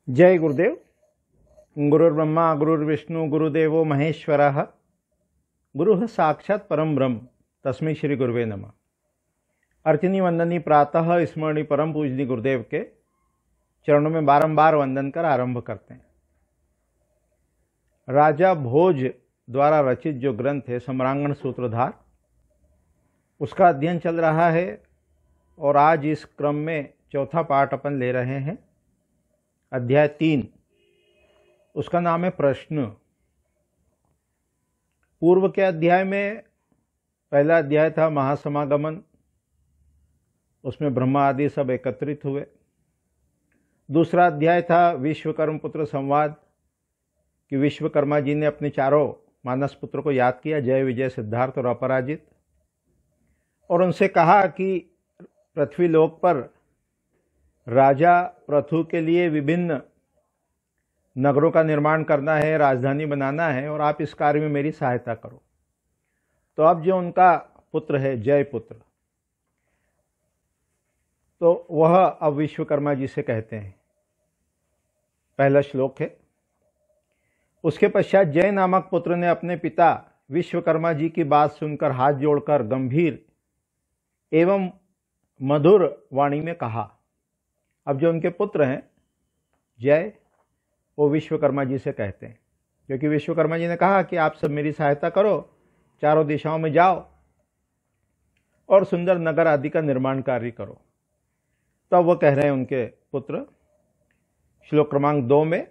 जय गुरुदेव। गुरुर्ब्रह्मा गुरुर्विष्णु गुरुदेवो महेश्वरः, गुरुः साक्षात् परम ब्रह्म तस्मै श्री गुरुवे नमः। अर्चनी वंदनी प्रातः स्मरणी परम पूजनी गुरुदेव के चरणों में बारंबार वंदन कर आरंभ करते हैं। राजा भोज द्वारा रचित जो ग्रंथ है सम्रांगण सूत्रधार, उसका अध्ययन चल रहा है और आज इस क्रम में चौथा पाठ अपन ले रहे हैं। अध्याय 3, उसका नाम है प्रश्न। पूर्व के अध्याय में पहला अध्याय था महासमागमन, उसमें ब्रह्मा आदि सब एकत्रित हुए। दूसरा अध्याय था विश्वकर्म पुत्र संवाद, कि विश्वकर्मा जी ने अपने चारों मानस पुत्रों को याद किया, जय विजय सिद्धार्थ और अपराजित, और उनसे कहा कि पृथ्वी लोक पर राजा पृथु के लिए विभिन्न नगरों का निर्माण करना है, राजधानी बनाना है, और आप इस कार्य में मेरी सहायता करो। तो अब जो उनका पुत्र है जय पुत्र, तो वह अब विश्वकर्मा जी से कहते हैं। पहला श्लोक है। उसके पश्चात जय नामक पुत्र ने अपने पिता विश्वकर्मा जी की बात सुनकर हाथ जोड़कर गंभीर एवं मधुर वाणी में कहा। अब जो उनके पुत्र हैं जय, वो विश्वकर्मा जी से कहते हैं, क्योंकि विश्वकर्मा जी ने कहा कि आप सब मेरी सहायता करो, चारों दिशाओं में जाओ और सुंदर नगर आदि का निर्माण कार्य करो। तब वो कह रहे हैं उनके पुत्र, श्लोक क्रमांक 2 में,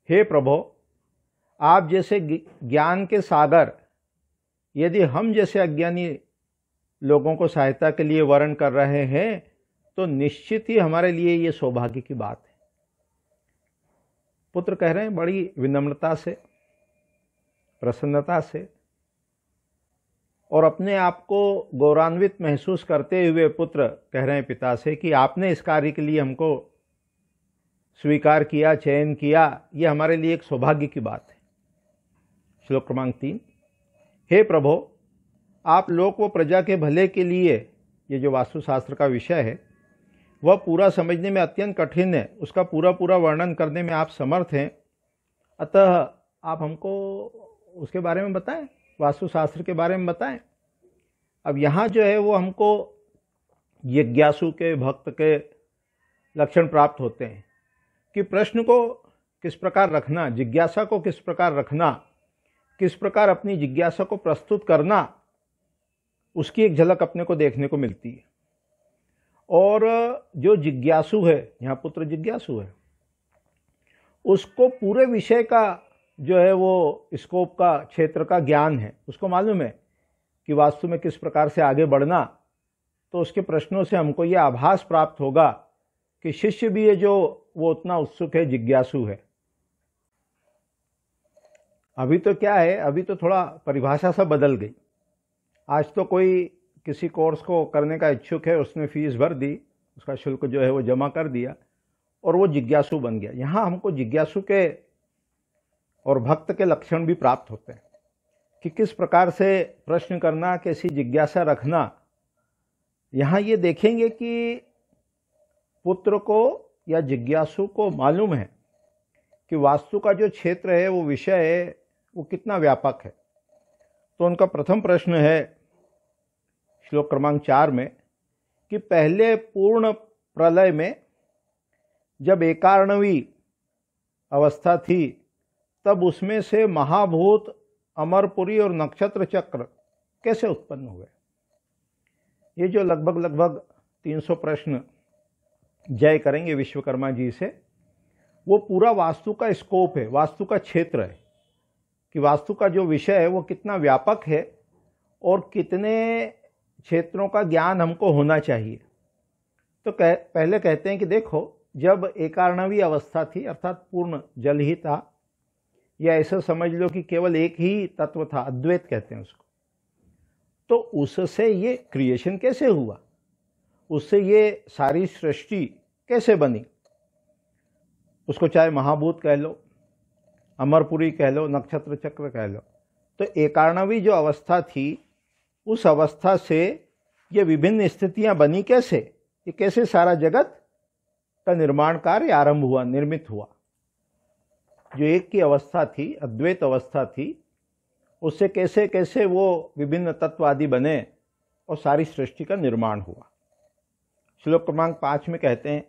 हे प्रभो, आप जैसे ज्ञान के सागर यदि हम जैसे अज्ञानी लोगों को सहायता के लिए वर्ण कर रहे हैं, तो निश्चित ही हमारे लिए ये सौभाग्य की बात है। पुत्र कह रहे हैं बड़ी विनम्रता से, प्रसन्नता से, और अपने आप को गौरवान्वित महसूस करते हुए पुत्र कह रहे हैं पिता से कि आपने इस कार्य के लिए हमको स्वीकार किया, चयन किया, ये हमारे लिए एक सौभाग्य की बात है। श्लोक क्रमांक 3, हे प्रभो, आप लोक व प्रजा के भले के लिए, ये जो वास्तुशास्त्र का विषय है वह पूरा समझने में अत्यंत कठिन है, उसका पूरा वर्णन करने में आप समर्थ हैं, अतः आप हमको उसके बारे में बताएं, वास्तुशास्त्र के बारे में बताएं। अब यहाँ जो है वो हमको जिज्ञासु के, भक्त के लक्षण प्राप्त होते हैं कि प्रश्न को किस प्रकार रखना, जिज्ञासा को किस प्रकार रखना, किस प्रकार अपनी जिज्ञासा को प्रस्तुत करना, उसकी एक झलक अपने को देखने को मिलती है। और जो जिज्ञासु है, यहाँ पुत्र जिज्ञासु है, उसको पूरे विषय का जो है वो स्कोप का, क्षेत्र का ज्ञान है, उसको मालूम है कि वास्तु में किस प्रकार से आगे बढ़ना। तो उसके प्रश्नों से हमको ये आभास प्राप्त होगा कि शिष्य भी है जो वो उतना उत्सुक है, जिज्ञासु है। अभी तो क्या है, अभी तो थोड़ा परिभाषा सा बदल गई। आज तो कोई किसी कोर्स को करने का इच्छुक है, उसने फीस भर दी, उसका शुल्क जो है वो जमा कर दिया और वो जिज्ञासु बन गया। यहाँ हमको जिज्ञासु के और भक्त के लक्षण भी प्राप्त होते हैं कि किस प्रकार से प्रश्न करना, कैसी जिज्ञासा रखना। यहाँ ये देखेंगे कि पुत्र को या जिज्ञासु को मालूम है कि वास्तु का जो क्षेत्र है, वो विषय है, वो कितना व्यापक है। तो उनका प्रथम प्रश्न है श्लोक क्रमांक 4 में कि पहले पूर्ण प्रलय में जब एकार्णवी अवस्था थी, तब उसमें से महाभूत, अमरपुरी और नक्षत्र चक्र कैसे उत्पन्न हुए। ये जो लगभग 300 प्रश्न जय करेंगे विश्वकर्मा जी से, वो पूरा वास्तु का स्कोप है, वास्तु का क्षेत्र है, कि वास्तु का जो विषय है वो कितना व्यापक है और कितने क्षेत्रों का ज्ञान हमको होना चाहिए। तो पहले कहते हैं कि देखो, जब एकार्णवी अवस्था थी, अर्थात पूर्ण जल ही था, या ऐसा समझ लो कि केवल एक ही तत्व था, अद्वैत कहते हैं उसको, तो उससे ये क्रिएशन कैसे हुआ, उससे ये सारी सृष्टि कैसे बनी। उसको चाहे महाभूत कह लो, अमरपुरी कह लो, नक्षत्र चक्र कह लो। तो एकार्णवी जो अवस्था थी, उस अवस्था से ये विभिन्न स्थितियां बनी कैसे, ये कैसे सारा जगत का निर्माण कार्य आरंभ हुआ, निर्मित हुआ। जो एक की अवस्था थी, अद्वैत अवस्था थी, उससे कैसे कैसे वो विभिन्न तत्व आदि बने और सारी सृष्टि का निर्माण हुआ। श्लोक क्रमांक 5 में कहते हैं,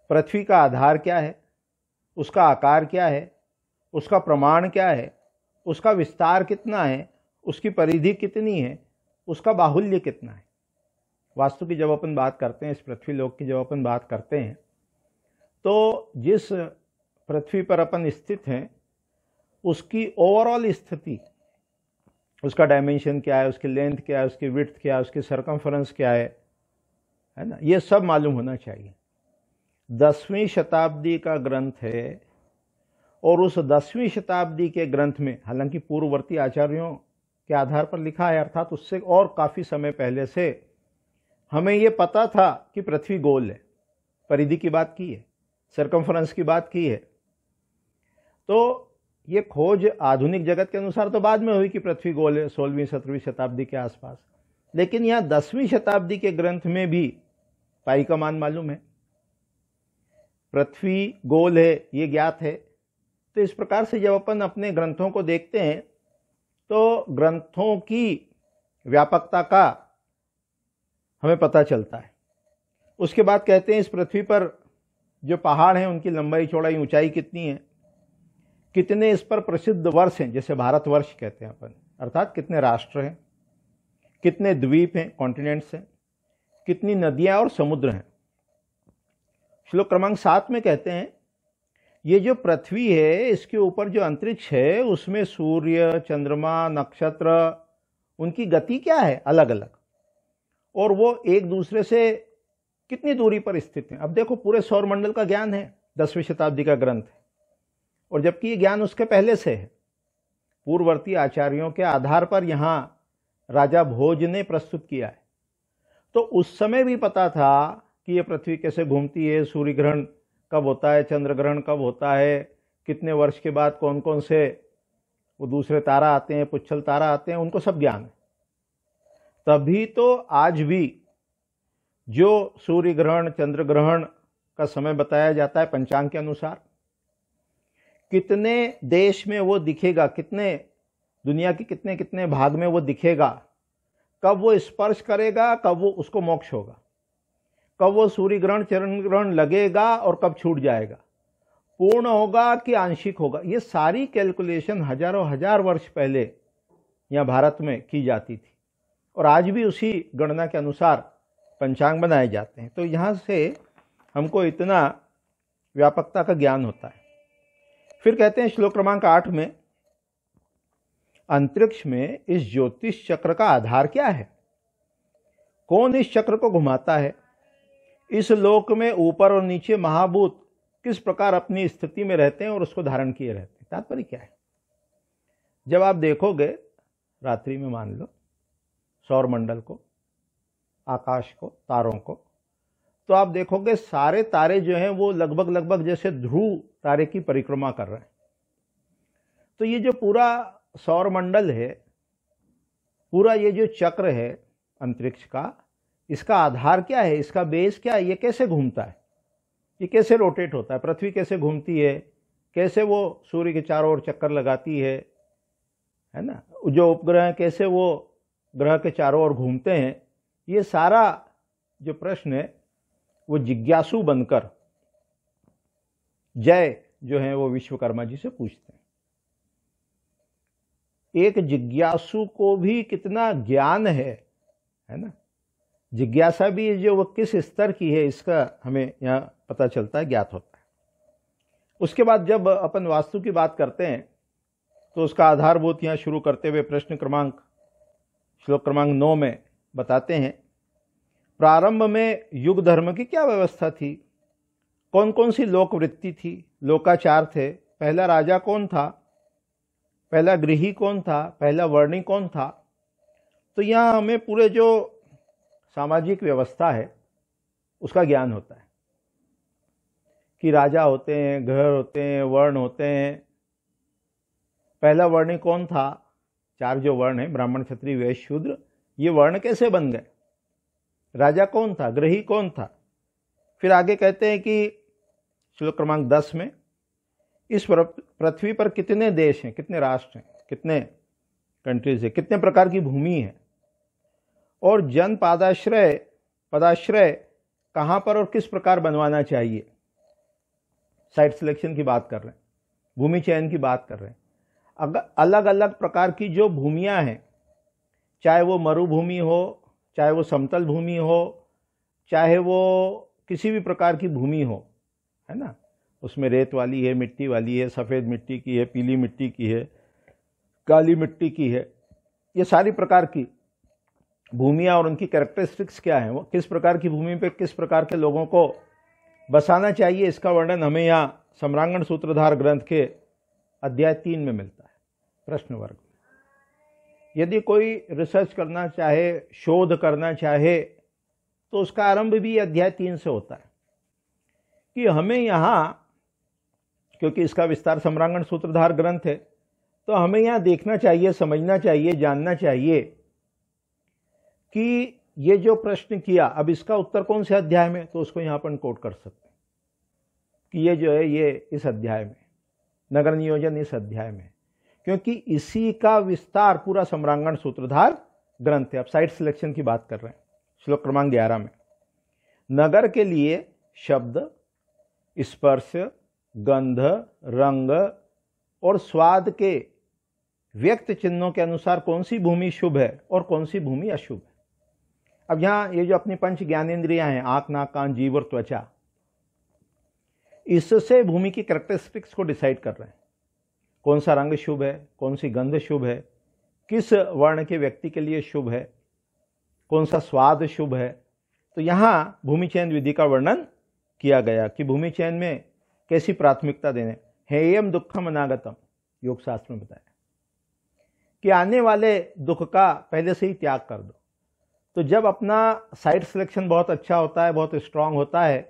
पृथ्वी का आधार क्या है, उसका आकार क्या है, उसका प्रमाण क्या है, उसका विस्तार कितना है, उसकी परिधि कितनी है, उसका बाहुल्य कितना है। वास्तु की जब अपन बात करते हैं, इस पृथ्वी लोक की जब अपन बात करते हैं, तो जिस पृथ्वी पर अपन स्थित हैं उसकी ओवरऑल स्थिति, उसका डायमेंशन क्या है, उसकी लेंथ क्या है, उसकी विड्थ क्या है, उसकी सरकमफरेंस क्या है ना, ये सब मालूम होना चाहिए। 10वीं शताब्दी का ग्रंथ है और उस 10वीं शताब्दी के ग्रंथ में, हालांकि पूर्ववर्ती आचार्यों के आधार पर लिखा है, अर्थात उससे और काफ़ी समय पहले से हमें ये पता था कि पृथ्वी गोल है, परिधि की बात की है, सरकमफरेंस की बात की है। तो ये खोज आधुनिक जगत के अनुसार तो बाद में हुई कि पृथ्वी गोल है, 16वीं-17वीं शताब्दी के आसपास। लेकिन यहाँ 10वीं शताब्दी के ग्रंथ में भी पाई का मान मालूम है, पृथ्वी गोल है, ये ज्ञात है। तो इस प्रकार से जब अपन अपने ग्रंथों को देखते हैं तो ग्रंथों की व्यापकता का हमें पता चलता है। उसके बाद कहते हैं, इस पृथ्वी पर जो पहाड़ हैं उनकी लंबाई, चौड़ाई, ऊंचाई कितनी है, कितने इस पर प्रसिद्ध वर्ष हैं, जैसे भारतवर्ष कहते हैं अपन, अर्थात कितने राष्ट्र हैं, कितने द्वीप हैं, कॉन्टिनेंट्स हैं, कितनी नदियां और समुद्र हैं। श्लोक क्रमांक 7 में कहते हैं, ये जो पृथ्वी है इसके ऊपर जो अंतरिक्ष है उसमें सूर्य, चंद्रमा, नक्षत्र, उनकी गति क्या है अलग अलग, और वो एक दूसरे से कितनी दूरी पर स्थित हैं। अब देखो, पूरे सौरमंडल का ज्ञान है, 10वीं शताब्दी का ग्रंथ है, और जबकि ये ज्ञान उसके पहले से है, पूर्ववर्ती आचार्यों के आधार पर यहाँ राजा भोज ने प्रस्तुत किया है। तो उस समय भी पता था कि ये पृथ्वी कैसे घूमती है, सूर्य ग्रहण कब होता है, चंद्र ग्रहण कब होता है, कितने वर्ष के बाद कौन कौन से वो दूसरे तारा आते हैं, पुच्छल तारा आते हैं, उनको सब ज्ञान है। तभी तो आज भी जो सूर्य ग्रहण, चंद्र ग्रहण का समय बताया जाता है पंचांग के अनुसार, कितने देश में वो दिखेगा, कितने दुनिया के कितने कितने भाग में वो दिखेगा, कब वो स्पर्श करेगा, कब वो उसको मोक्ष होगा, कब वो सूर्य ग्रहण, चंद्र ग्रहण लगेगा और कब छूट जाएगा, पूर्ण होगा कि आंशिक होगा, ये सारी कैलकुलेशन हजारों हजार वर्ष पहले यहाँ भारत में की जाती थी, और आज भी उसी गणना के अनुसार पंचांग बनाए जाते हैं। तो यहाँ से हमको इतना व्यापकता का ज्ञान होता है। फिर कहते हैं श्लोक क्रमांक 8 में, अंतरिक्ष में इस ज्योतिष चक्र का आधार क्या है, कौन इस चक्र को घुमाता है, इस लोक में ऊपर और नीचे महाभूत किस प्रकार अपनी स्थिति में रहते हैं और उसको धारण किए रहते हैं। तात्पर्य क्या है, जब आप देखोगे रात्रि में, मान लो सौरमंडल को, आकाश को, तारों को, तो आप देखोगे सारे तारे जो हैं वो लगभग लगभग जैसे ध्रुव तारे की परिक्रमा कर रहे हैं। तो ये जो पूरा सौरमंडल है, पूरा ये जो चक्र है अंतरिक्ष का, इसका आधार क्या है, इसका बेस क्या है, ये कैसे घूमता है, ये कैसे रोटेट होता है, पृथ्वी कैसे घूमती है, कैसे वो सूर्य के चारों ओर चक्कर लगाती है ना, जो उपग्रह कैसे वो ग्रह के चारों ओर घूमते हैं, ये सारा जो प्रश्न है वो जिज्ञासु बनकर जय जो है वो विश्वकर्मा जी से पूछते हैं। एक जिज्ञासु को भी कितना ज्ञान है ना, जिज्ञासा भी जो वो किस स्तर की है इसका हमें यहाँ पता चलता है, ज्ञात होता है। उसके बाद जब अपन वास्तु की बात करते हैं तो उसका आधारभूत यहाँ शुरू करते हुए प्रश्न क्रमांक श्लोक क्रमांक 9 में बताते हैं, प्रारंभ में युग धर्म की क्या व्यवस्था थी, कौन कौन सी लोकवृत्ति थी, लोकाचार थे, पहला राजा कौन था, पहला गृही कौन था, पहला वर्णी कौन था। तो यहाँ हमें पूरे जो सामाजिक व्यवस्था है उसका ज्ञान होता है कि राजा होते हैं, घर होते हैं, वर्ण होते हैं। पहला वर्णी कौन था, 4 जो वर्ण हैं, ब्राह्मण, क्षत्रिय, वैश्य, शूद्र, ये वर्ण कैसे बन गए, राजा कौन था, गृही कौन था, फिर आगे कहते हैं कि श्लोक क्रमांक 10 में, इस पृथ्वी पर कितने देश हैं, कितने राष्ट्र हैं, कितने कंट्रीज है, कितने प्रकार की भूमि है, और जन पदाश्रय कहाँ पर और किस प्रकार बनवाना चाहिए। साइट सिलेक्शन की बात कर रहे हैं, भूमि चयन की बात कर रहे हैं। अलग अलग प्रकार की जो भूमियां हैं, चाहे वो मरुभूमि हो, चाहे वो समतल भूमि हो, चाहे वो किसी भी प्रकार की भूमि हो, है ना, उसमें रेत वाली है, मिट्टी वाली है, सफ़ेद मिट्टी की है, पीली मिट्टी की है, काली मिट्टी की है, ये सारी प्रकार की भूमियां और उनकी कैरेक्टरिस्टिक्स क्या है, वो किस प्रकार की भूमि पे किस प्रकार के लोगों को बसाना चाहिए, इसका वर्णन हमें यहाँ सम्रांगण सूत्रधार ग्रंथ के अध्याय 3 में मिलता है, प्रश्न वर्ग में। यदि कोई रिसर्च करना चाहे, शोध करना चाहे, तो उसका आरंभ भी अध्याय 3 से होता है कि हमें यहाँ, क्योंकि इसका विस्तार सम्रांगण सूत्रधार ग्रंथ है, तो हमें यहाँ देखना चाहिए, समझना चाहिए, जानना चाहिए कि ये जो प्रश्न किया, अब इसका उत्तर कौन से अध्याय में, तो उसको यहाँ पर कोट कर सकते हैं कि ये जो है ये इस अध्याय में, नगर नियोजन इस अध्याय में, क्योंकि इसी का विस्तार पूरा सम्रांगण सूत्रधार ग्रंथ है। अब साइट सिलेक्शन की बात कर रहे हैं श्लोक क्रमांक 11 में। नगर के लिए शब्द, स्पर्श, गंध, रंग और स्वाद के व्यक्त चिन्हों के अनुसार कौन सी भूमि शुभ है और कौन सी भूमि अशुभ है। अब यहाँ ये जो अपनी पंच ज्ञानेंद्रियां हैं, आंख, नाक, कान, जीभ और त्वचा, इससे भूमि की कैरेक्टरिस्टिक्स को डिसाइड कर रहे हैं। कौन सा रंग शुभ है, कौन सी गंध शुभ है, किस वर्ण के व्यक्ति के लिए शुभ है, कौन सा स्वाद शुभ है। तो यहाँ भूमि चयन विधि का वर्णन किया गया कि भूमि चयन में कैसी प्राथमिकता देने। हेयम दुखम अनागतम, योग शास्त्र में बताया कि आने वाले दुख का पहले से ही त्याग कर दो। तो जब अपना साइट सिलेक्शन बहुत अच्छा होता है, बहुत स्ट्रांग होता है,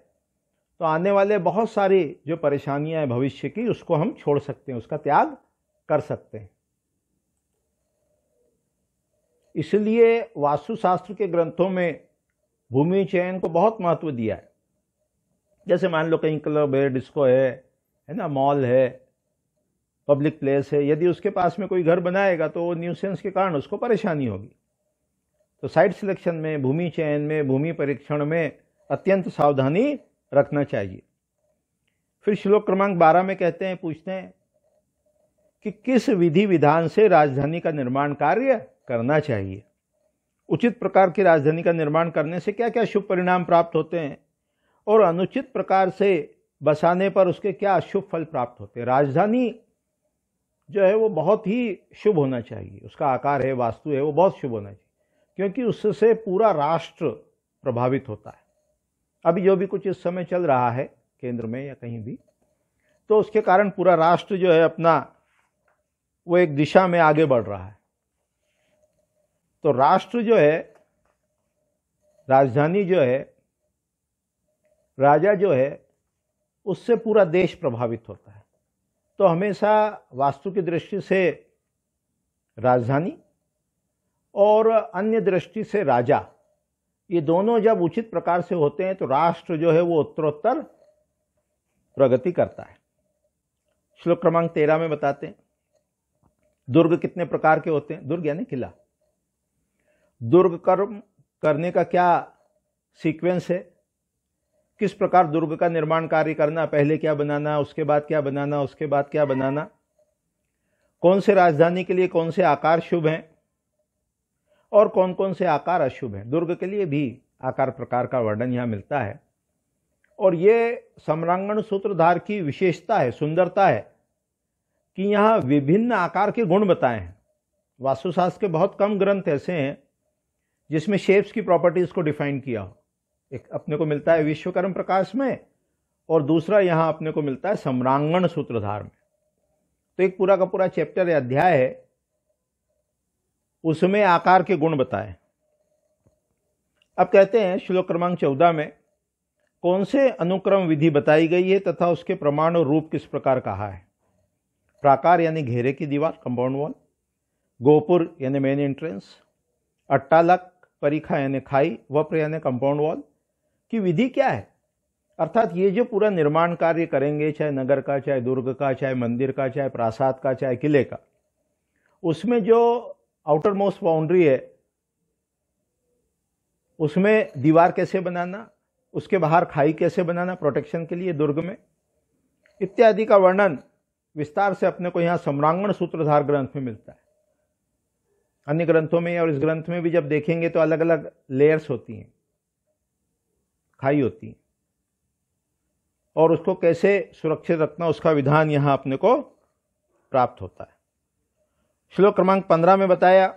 तो आने वाले बहुत सारी जो परेशानियां हैं भविष्य की, उसको हम छोड़ सकते हैं, उसका त्याग कर सकते हैं। इसलिए वास्तुशास्त्र के ग्रंथों में भूमि चयन को बहुत महत्व दिया है। जैसे मान लो कहीं क्लब है, डिस्को है ना, मॉल है, पब्लिक प्लेस है, यदि उसके पास में कोई घर बनाएगा तो वो न्यूसेंस के कारण उसको परेशानी होगी। तो साइट सिलेक्शन में, भूमि चयन में, भूमि परीक्षण में अत्यंत सावधानी रखना चाहिए। फिर श्लोक क्रमांक 12 में कहते हैं, पूछते हैं कि किस विधि विधान से राजधानी का निर्माण कार्य करना चाहिए। उचित प्रकार की राजधानी का निर्माण करने से क्या क्या शुभ परिणाम प्राप्त होते हैं और अनुचित प्रकार से बसाने पर उसके क्या अशुभ फल प्राप्त होते हैं। राजधानी जो है वो बहुत ही शुभ होना चाहिए, उसका आकार है, वास्तु है, वो बहुत शुभ होना चाहिए, क्योंकि उससे पूरा राष्ट्र प्रभावित होता है। अभी जो भी कुछ इस समय चल रहा है केंद्र में या कहीं भी, तो उसके कारण पूरा राष्ट्र जो है अपना वो एक दिशा में आगे बढ़ रहा है। तो राष्ट्र जो है, राजधानी जो है, राजा जो है, उससे पूरा देश प्रभावित होता है। तो हमेशा वास्तु की दृष्टि से राजधानी और अन्य दृष्टि से राजा, ये दोनों जब उचित प्रकार से होते हैं तो राष्ट्र जो है वो उत्तरोत्तर प्रगति करता है। श्लोक क्रमांक 13 में बताते हैं दुर्ग कितने प्रकार के होते हैं। दुर्ग यानी किला। दुर्ग कर्म करने का क्या सीक्वेंस है, किस प्रकार दुर्ग का निर्माण कार्य करना, पहले क्या बनाना, उसके बाद क्या बनाना, उसके बाद क्या बनाना, कौन से राजधानी के लिए कौन से आकार शुभ हैं और कौन कौन से आकार अशुभ हैं। दुर्ग के लिए भी आकार प्रकार का वर्णन यहाँ मिलता है। और ये सम्रांगण सूत्रधार की विशेषता है, सुंदरता है कि यहाँ विभिन्न आकार के गुण बताए हैं। वास्तुशास्त्र के बहुत कम ग्रंथ ऐसे हैं जिसमें शेप्स की प्रॉपर्टीज को डिफाइन किया हो। एक अपने को मिलता है विश्वकर्म प्रकाश में और दूसरा यहाँ अपने को मिलता है सम्रांगण सूत्रधार में। तो एक पूरा का पूरा चैप्टर या अध्याय है, उसमें आकार के गुण बताए। अब कहते हैं श्लोक क्रमांक 14 में कौन से अनुक्रम विधि बताई गई है तथा उसके प्रमाण और रूप किस प्रकार कहा है। प्राकार यानी घेरे की दीवार, कंपाउंड वॉल, गोपुर यानी मेन एंट्रेंस, अट्टालक, परिखा यानी खाई, वप्र यानी कंपाउंड वॉल की विधि क्या है। अर्थात ये जो पूरा निर्माण कार्य करेंगे, चाहे नगर का, चाहे दुर्ग का, चाहे मंदिर का, चाहे प्रासाद का, चाहे किले का, उसमें जो आउटर मोस्ट बाउंड्री है उसमें दीवार कैसे बनाना, उसके बाहर खाई कैसे बनाना प्रोटेक्शन के लिए दुर्ग में, इत्यादि का वर्णन विस्तार से अपने को यहाँ सम्रांगण सूत्रधार ग्रंथ में मिलता है। अन्य ग्रंथों में और इस ग्रंथ में भी जब देखेंगे तो अलग अलग लेयर्स होती हैं, खाई होती हैं, और उसको कैसे सुरक्षित रखना उसका विधान यहाँ अपने को प्राप्त होता है। श्लोक क्रमांक 15 में बताया,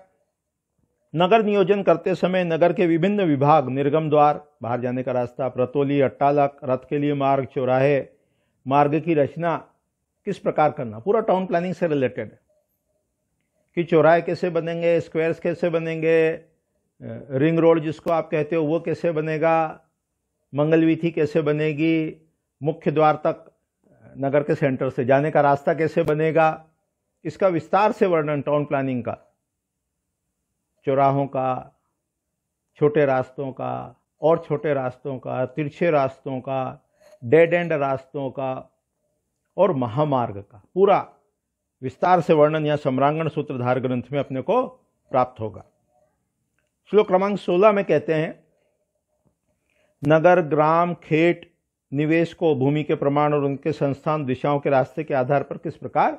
नगर नियोजन करते समय नगर के विभिन्न विभाग, निर्गम द्वार बाहर जाने का रास्ता, प्रतोली, अट्टालक, रथ के लिए मार्ग, चौराहे, मार्ग की रचना किस प्रकार करना, पूरा टाउन प्लानिंग से रिलेटेड है कि चौराहे कैसे बनेंगे, स्क्वायर्स कैसे बनेंगे, रिंग रोड जिसको आप कहते हो वो कैसे बनेगा, मंगल वीथी कैसे बनेगी, मुख्य द्वार तक नगर के सेंटर से जाने का रास्ता कैसे बनेगा, इसका विस्तार से वर्णन टाउन प्लानिंग का, चौराहों का, छोटे रास्तों का और छोटे रास्तों का, तिरछे रास्तों का, डेड एंड रास्तों का और महामार्ग का पूरा विस्तार से वर्णन यह सम्रांगण सूत्रधार ग्रंथ में अपने को प्राप्त होगा। श्लोक क्रमांक 16 में कहते हैं, नगर, ग्राम, खेत, निवेश को भूमि के प्रमाण और उनके संस्थान दिशाओं के रास्ते के आधार पर किस प्रकार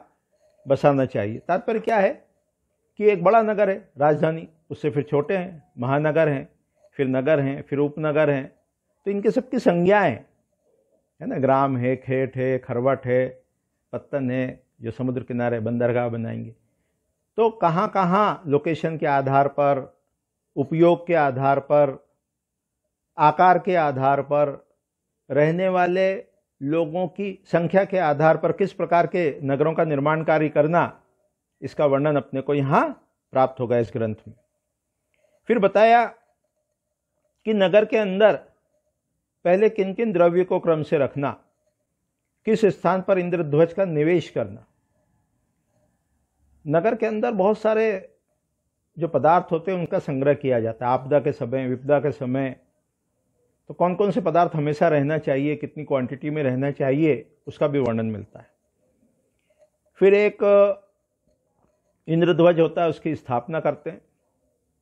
बसाना चाहिए। तात्पर्य क्या है कि एक बड़ा नगर है राजधानी, उससे फिर छोटे हैं, महानगर हैं, फिर नगर हैं, फिर उपनगर हैं, तो इनके सबकी संज्ञाएं है ना, ग्राम है, खेत है, खरवट है, पत्तन है, जो समुद्र किनारे बंदरगाह बनाएंगे, तो कहाँ कहाँ लोकेशन के आधार पर, उपयोग के आधार पर, आकार के आधार पर, रहने वाले लोगों की संख्या के आधार पर किस प्रकार के नगरों का निर्माण कार्य करना, इसका वर्णन अपने को यहाँ प्राप्त होगा इस ग्रंथ में। फिर बताया कि नगर के अंदर पहले किन किन द्रव्य को क्रम से रखना, किस स्थान पर इंद्रध्वज का निवेश करना। नगर के अंदर बहुत सारे जो पदार्थ होते हैं उनका संग्रह किया जाता है, आपदा के समय, विपदा के समय, तो कौन कौन से पदार्थ हमेशा रहना चाहिए, कितनी क्वांटिटी में रहना चाहिए, उसका भी वर्णन मिलता है। फिर एक इंद्रध्वज होता है, उसकी स्थापना करते हैं,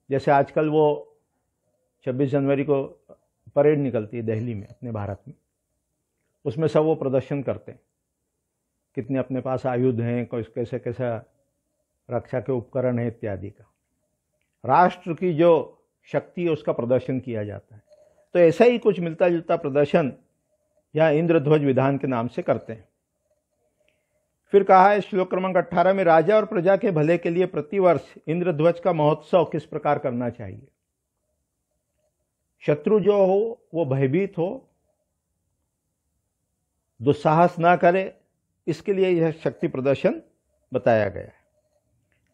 जैसे आजकल वो 26 जनवरी को परेड निकलती है दिल्ली में, अपने भारत में, उसमें सब वो प्रदर्शन करते हैं, कितने अपने पास आयुध हैं, कैसे कैसा रक्षा के उपकरण है इत्यादि का, राष्ट्र की जो शक्ति है उसका प्रदर्शन किया जाता है। तो ऐसा ही कुछ मिलता जुलता प्रदर्शन यहाँ इंद्रध्वज विधान के नाम से करते हैं। फिर कहा है श्लोक क्रमांक 18 में, राजा और प्रजा के भले के लिए प्रतिवर्ष इंद्रध्वज का महोत्सव किस प्रकार करना चाहिए। शत्रु जो हो वो भयभीत हो, दुस्साहस ना करे, इसके लिए यह शक्ति प्रदर्शन बताया गया है।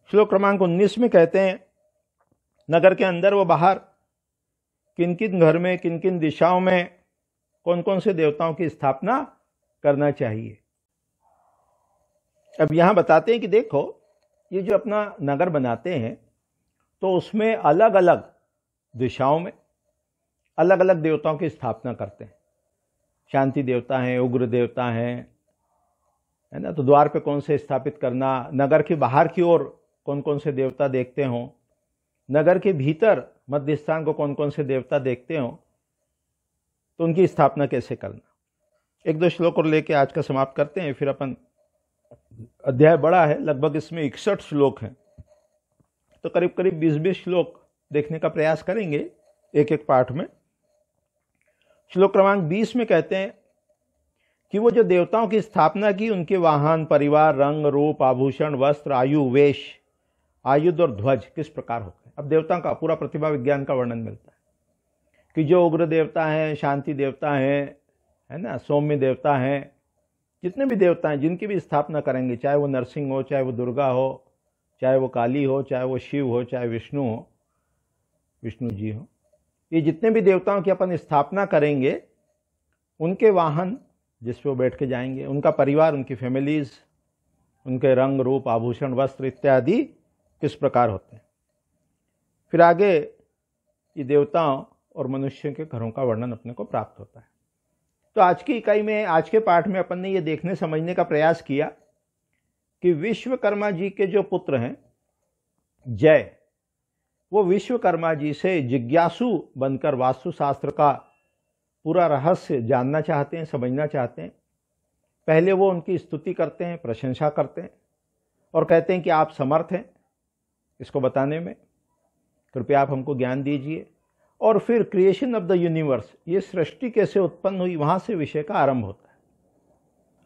श्लोक क्रमांक 19 में कहते हैं, नगर के अंदर व बाहर किन किन घर में, किन किन दिशाओं में कौन कौन से देवताओं की स्थापना करना चाहिए। अब यहां बताते हैं कि देखो, ये जो अपना नगर बनाते हैं तो उसमें अलग अलग दिशाओं में अलग अलग देवताओं की स्थापना करते हैं। शांति देवता हैं, उग्र देवता हैं, है ना, तो द्वार पे कौन से स्थापित करना, नगर के बाहर की ओर कौन कौन से देवता देखते हों, नगर के भीतर मध्य स्थान को कौन कौन से देवता देखते हों, तो उनकी स्थापना कैसे करना। एक दो श्लोक और लेके आज का समाप्त करते हैं, फिर अपन, अध्याय बड़ा है, लगभग इसमें 61 श्लोक हैं, तो करीब करीब 20-20 श्लोक देखने का प्रयास करेंगे एक एक पाठ में। श्लोक क्रमांक 20 में कहते हैं कि वो जो देवताओं की स्थापना की, उनके वाहन, परिवार, रंग, रूप, आभूषण, वस्त्र, आयु, वेश, आयुध और ध्वज किस प्रकार होते हैं। अब देवताओं का पूरा प्रतिभा विज्ञान का वर्णन मिलता है कि जो उग्र देवता हैं, शांति देवता हैं, है ना, सौम्य देवता हैं, जितने भी देवता हैं जिनकी भी स्थापना करेंगे, चाहे वो नरसिंह हो, चाहे वो दुर्गा हो, चाहे वो काली हो, चाहे वो शिव हो, चाहे विष्णु हो, विष्णु जी हो, ये जितने भी देवताओं की अपन स्थापना करेंगे, उनके वाहन जिस पे वो बैठ के जाएंगे, उनका परिवार, उनकी फैमिलीज, उनके रंग, रूप, आभूषण, वस्त्र इत्यादि किस प्रकार होते हैं। फिर आगे ये देवताओं और मनुष्य के घरों का वर्णन अपने को प्राप्त होता है। तो आज की इकाई में, आज के पाठ में अपन ने ये देखने समझने का प्रयास किया कि विश्वकर्मा जी के जो पुत्र हैं जय, वो विश्वकर्मा जी से जिज्ञासु बनकर वास्तुशास्त्र का पूरा रहस्य जानना चाहते हैं, समझना चाहते हैं। पहले वो उनकी स्तुति करते हैं, प्रशंसा करते हैं और कहते हैं कि आप समर्थ हैं इसको बताने में, कृपया आप हमको ज्ञान दीजिए। और फिर क्रिएशन ऑफ द यूनिवर्स, ये सृष्टि कैसे उत्पन्न हुई, वहां से विषय का आरंभ होता है।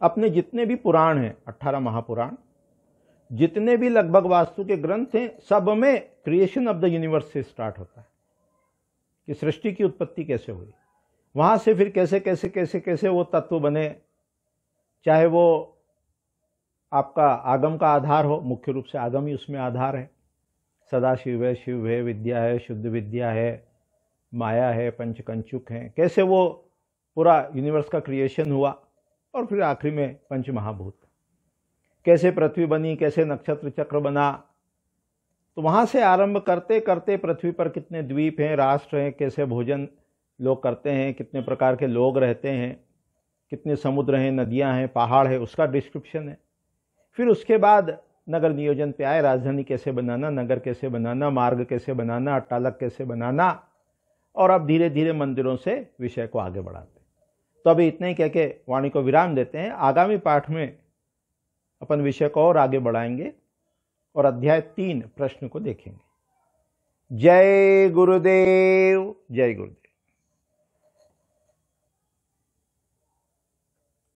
अपने जितने भी पुराण हैं, 18 महापुराण, जितने भी लगभग वास्तु के ग्रंथ हैं, सब में क्रिएशन ऑफ द यूनिवर्स से स्टार्ट होता है कि सृष्टि की उत्पत्ति कैसे हुई, वहां से फिर कैसे कैसे कैसे कैसे वो तत्व बने, चाहे वो आपका आगम का आधार हो, मुख्य रूप से आगम ही उसमें आधार है। सदाशिव है, शिव है, विद्या है, शुद्ध विद्या है, माया है, पंचकंचुक हैं, कैसे वो पूरा यूनिवर्स का क्रिएशन हुआ। और फिर आखिरी में पंच महाभूत, कैसे पृथ्वी बनी, कैसे नक्षत्र चक्र बना। तो वहां से आरंभ करते करते पृथ्वी पर कितने द्वीप हैं, राष्ट्र हैं, कैसे भोजन लोग करते हैं, कितने प्रकार के लोग रहते हैं, कितने समुद्र हैं, नदियां हैं, पहाड़ है, उसका डिस्क्रिप्शन है। फिर उसके बाद नगर नियोजन पे आए, राजधानी कैसे बनाना, नगर कैसे बनाना, मार्ग कैसे बनाना, अट्टालक कैसे बनाना, और अब धीरे धीरे मंदिरों से विषय को आगे बढ़ाते। तो अभी इतना ही कह के वाणी को विराम देते हैं। आगामी पाठ में अपन विषय को और आगे बढ़ाएंगे और अध्याय 3 प्रश्न को देखेंगे। जय गुरुदेव, जय गुरुदेव।